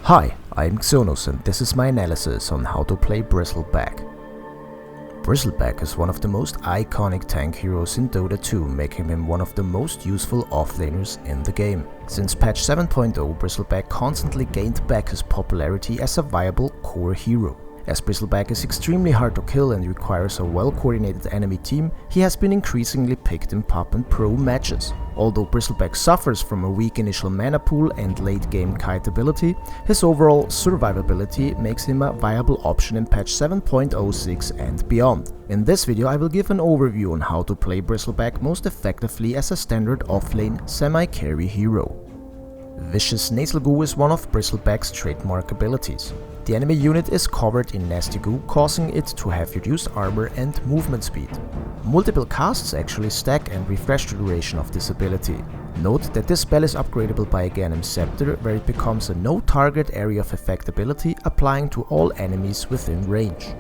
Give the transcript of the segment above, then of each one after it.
Hi, I'm Xeonus and this is my analysis on how to play Bristleback. Bristleback is one of the most iconic tank heroes in Dota 2, making him one of the most useful offlaners in the game. Since patch 7.0, Bristleback constantly gained back his popularity as a viable core hero. As Bristleback is extremely hard to kill and requires a well-coordinated enemy team, he has been increasingly picked in pop and pro matches. Although Bristleback suffers from a weak initial mana pool and late-game kite ability, his overall survivability makes him a viable option in patch 7.06 and beyond. In this video I will give an overview on how to play Bristleback most effectively as a standard offlane semi-carry hero. Vicious Nasal Goo is one of Bristleback's trademark abilities. The enemy unit is covered in nasty goo, causing it to have reduced armor and movement speed. Multiple casts actually stack and refresh the duration of this ability. Note that this spell is upgradable by a Ganem Scepter, where it becomes a no target area of effect ability, applying to all enemies within range.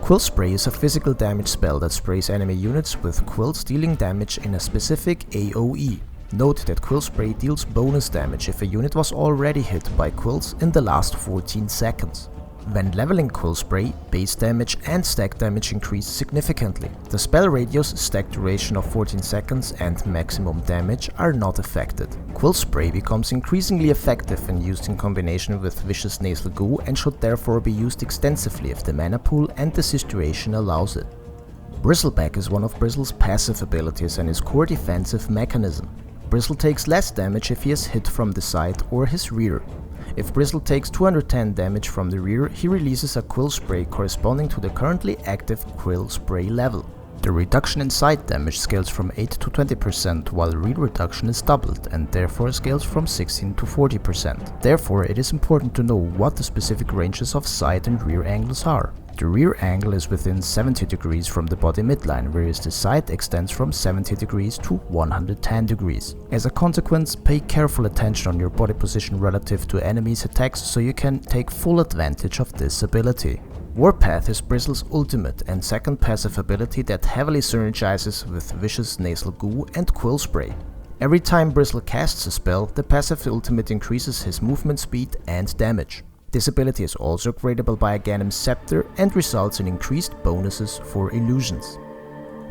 Quill Spray is a physical damage spell that sprays enemy units with quills, dealing damage in a specific AoE. Note that Quill Spray deals bonus damage if a unit was already hit by quills in the last 14 seconds. When leveling Quill Spray, base damage and stack damage increase significantly. The spell radius, stack duration of 14 seconds and maximum damage are not affected. Quill Spray becomes increasingly effective when used in combination with Vicious Nasal Goo and should therefore be used extensively if the mana pool and the situation allows it. Bristleback is one of Bristle's passive abilities and his core defensive mechanism. Bristle takes less damage if he is hit from the side or his rear. If Bristle takes 210 damage from the rear, he releases a Quill Spray corresponding to the currently active Quill Spray level. The reduction in side damage scales from 8 to 20%, while rear reduction is doubled and therefore scales from 16 to 40%. Therefore, it is important to know what the specific ranges of side and rear angles are. The rear angle is within 70 degrees from the body midline, whereas the side extends from 70 degrees to 110 degrees. As a consequence, pay careful attention on your body position relative to enemies' attacks so you can take full advantage of this ability. Warpath is Bristle's ultimate and second passive ability that heavily synergizes with Vicious Nasal Goo and Quill Spray. Every time Bristle casts a spell, the passive ultimate increases his movement speed and damage. This ability is also upgradable by a Ganem Scepter and results in increased bonuses for illusions.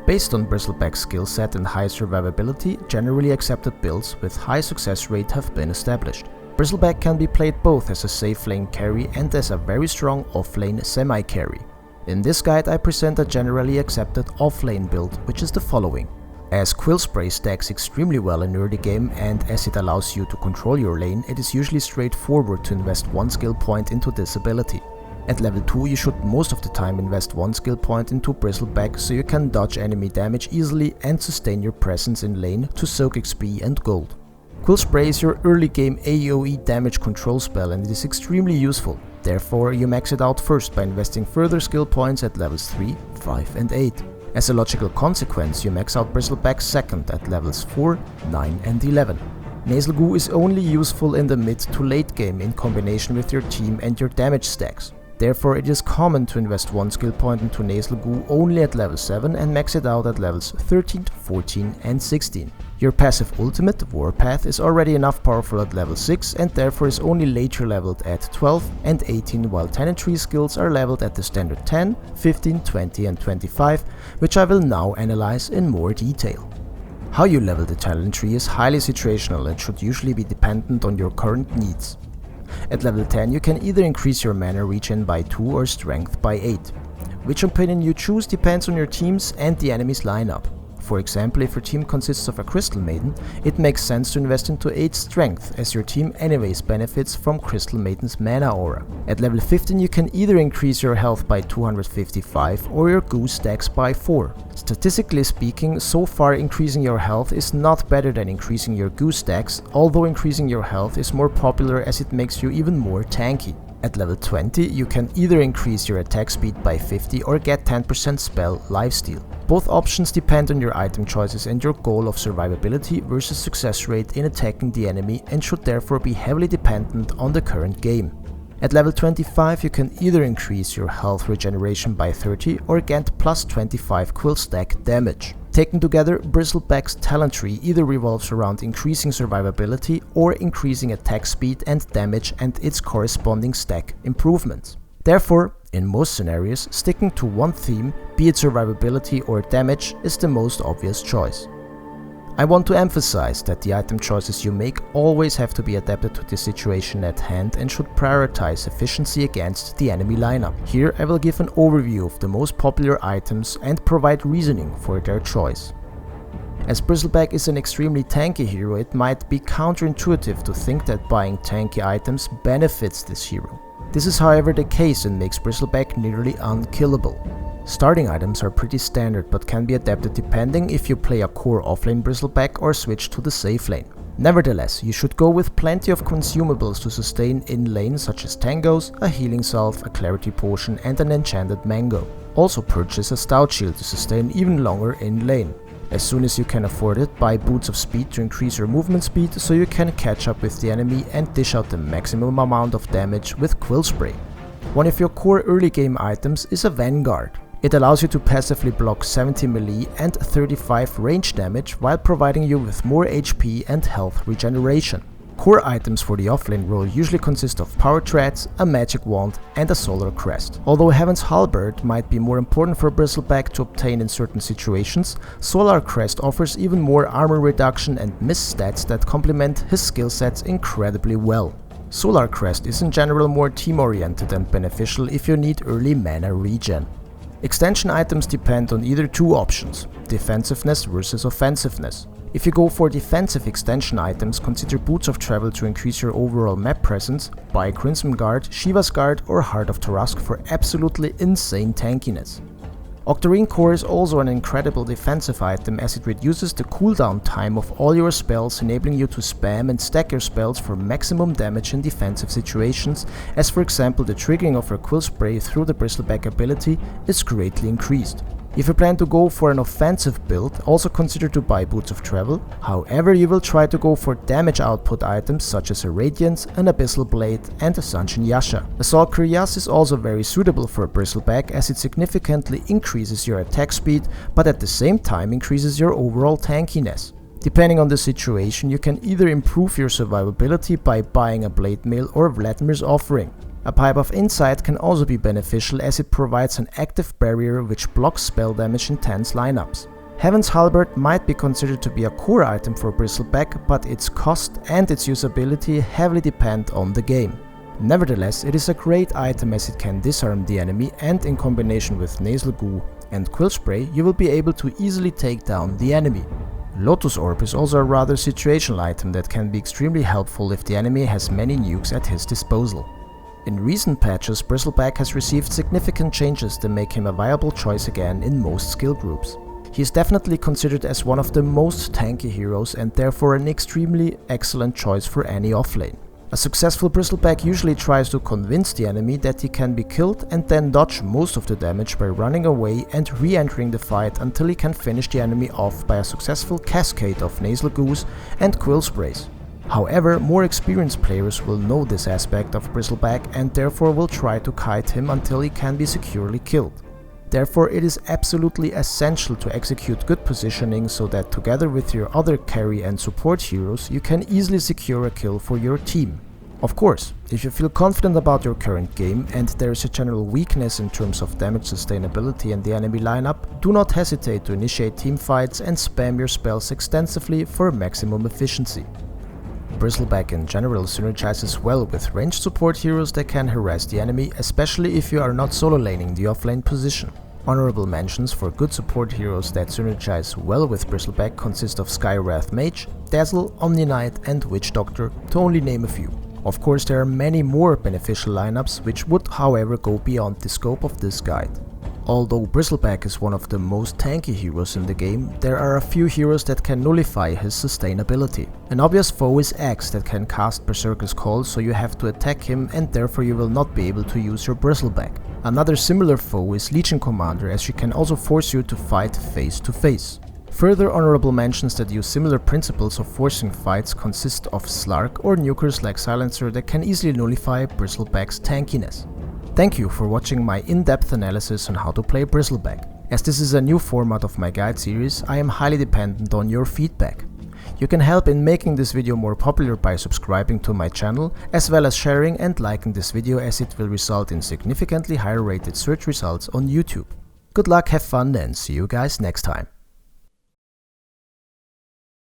Based on Bristleback's skill set and high survivability, generally accepted builds with high success rate have been established. Bristleback can be played both as a safe lane carry and as a very strong offlane semi-carry. In this guide I present a generally accepted offlane build, which is the following. As Quill Spray stacks extremely well in early game and as it allows you to control your lane, it is usually straightforward to invest one skill point into this ability. At level 2 you should most of the time invest one skill point into Bristleback so you can dodge enemy damage easily and sustain your presence in lane to soak XP and gold. Quill Spray is your early game AoE damage control spell and it is extremely useful. Therefore you max it out first by investing further skill points at levels 3, 5 and 8. As a logical consequence, you max out Bristleback second at levels 4, 9 and 11. Nasal Goo is only useful in the mid to late game in combination with your team and your damage stacks. Therefore, it is common to invest one skill point into Nasal Goo only at level 7 and max it out at levels 13, 14 and 16. Your passive ultimate, Warpath, is already enough powerful at level 6 and therefore is only later leveled at 12 and 18, while Tenantry skills are leveled at the standard 10, 15, 20 and 25, which I will now analyze in more detail. How you level the talent tree is highly situational and should usually be dependent on your current needs. At level 10 you can either increase your mana regen by 2 or strength by 8. Which opinion you choose depends on your teams and the enemy's lineup. For example, if your team consists of a Crystal Maiden, it makes sense to invest into 8 strength, as your team anyways benefits from Crystal Maiden's mana aura. At level 15 you can either increase your health by 255 or your goo stacks by 4. Statistically speaking, so far increasing your health is not better than increasing your goo stacks, although increasing your health is more popular as it makes you even more tanky. At level 20 you can either increase your attack speed by 50 or get 10% spell lifesteal. Both options depend on your item choices and your goal of survivability versus success rate in attacking the enemy and should therefore be heavily dependent on the current game. At level 25 you can either increase your health regeneration by 30 or get plus 25 quill stack damage. Taken together, Bristleback's talent tree either revolves around increasing survivability or increasing attack speed and damage and its corresponding stack improvements. Therefore, in most scenarios, sticking to one theme, be it survivability or damage, is the most obvious choice. I want to emphasize that the item choices you make always have to be adapted to the situation at hand and should prioritize efficiency against the enemy lineup. Here I will give an overview of the most popular items and provide reasoning for their choice. As Bristleback is an extremely tanky hero, it might be counterintuitive to think that buying tanky items benefits this hero. This is however the case and makes Bristleback nearly unkillable. Starting items are pretty standard but can be adapted depending if you play a core offlane Bristleback or switch to the safe lane. Nevertheless, you should go with plenty of consumables to sustain in lane, such as tangos, a healing salve, a clarity potion and an enchanted mango. Also purchase a stout shield to sustain even longer in lane. As soon as you can afford it, buy boots of speed to increase your movement speed so you can catch up with the enemy and dish out the maximum amount of damage with quill spray. One of your core early game items is a Vanguard. It allows you to passively block 70 melee and 35 range damage while providing you with more HP and health regeneration. Core items for the offlane role usually consist of power treads, a magic wand and a solar crest. Although Heaven's Halberd might be more important for Bristleback to obtain in certain situations, Solar Crest offers even more armor reduction and miss stats that complement his skill sets incredibly well. Solar Crest is in general more team oriented and beneficial if you need early mana regen. Extension items depend on either two options, defensiveness versus offensiveness. If you go for defensive extension items, consider Boots of Travel to increase your overall map presence, buy Crimson Guard, Shiva's Guard or Heart of Tarask for absolutely insane tankiness. Octarine Core is also an incredible defensive item as it reduces the cooldown time of all your spells, enabling you to spam and stack your spells for maximum damage in defensive situations, as for example the triggering of your quill spray through the Bristleback ability is greatly increased. If you plan to go for an offensive build, also consider to buy Boots of Travel. However, you will try to go for damage output items such as a Radiance, an Abyssal Blade and a Sanshin Yasha. Assault Cuirass is also very suitable for a Bristleback as it significantly increases your attack speed, but at the same time increases your overall tankiness. Depending on the situation, you can either improve your survivability by buying a Blade Mail or Vladimir's Offering. A Pipe of Insight can also be beneficial as it provides an active barrier which blocks spell damage in tense lineups. Heaven's Halberd might be considered to be a core item for Bristleback, but its cost and its usability heavily depend on the game. Nevertheless, it is a great item as it can disarm the enemy, and in combination with Nasal Goo and Quill Spray you will be able to easily take down the enemy. Lotus Orb is also a rather situational item that can be extremely helpful if the enemy has many nukes at his disposal. In recent patches, Bristleback has received significant changes that make him a viable choice again in most skill groups. He is definitely considered as one of the most tanky heroes and therefore an extremely excellent choice for any offlane. A successful Bristleback usually tries to convince the enemy that he can be killed and then dodge most of the damage by running away and re-entering the fight until he can finish the enemy off by a successful cascade of Nasal Goos and Quill Sprays. However, more experienced players will know this aspect of Bristleback and therefore will try to kite him until he can be securely killed. Therefore, it is absolutely essential to execute good positioning so that together with your other carry and support heroes you can easily secure a kill for your team. Of course, if you feel confident about your current game and there is a general weakness in terms of damage sustainability in the enemy lineup, do not hesitate to initiate team fights and spam your spells extensively for maximum efficiency. Bristleback in general synergizes well with ranged support heroes that can harass the enemy, especially if you are not solo laning the offlane position. Honorable mentions for good support heroes that synergize well with Bristleback consist of Skywrath Mage, Dazzle, Omni Knight and Witch Doctor, to only name a few. Of course, there are many more beneficial lineups which would however go beyond the scope of this guide. Although Bristleback is one of the most tanky heroes in the game, there are a few heroes that can nullify his sustainability. An obvious foe is Axe that can cast Berserker's Call, so you have to attack him and therefore you will not be able to use your Bristleback. Another similar foe is Legion Commander, as she can also force you to fight face to face. Further honorable mentions that use similar principles of forcing fights consist of Slark or nukers like Silencer that can easily nullify Bristleback's tankiness. Thank you for watching my in-depth analysis on how to play Bristleback. As this is a new format of my guide series, I am highly dependent on your feedback. You can help in making this video more popular by subscribing to my channel, as well as sharing and liking this video, as it will result in significantly higher rated search results on YouTube. Good luck, have fun, and see you guys next time.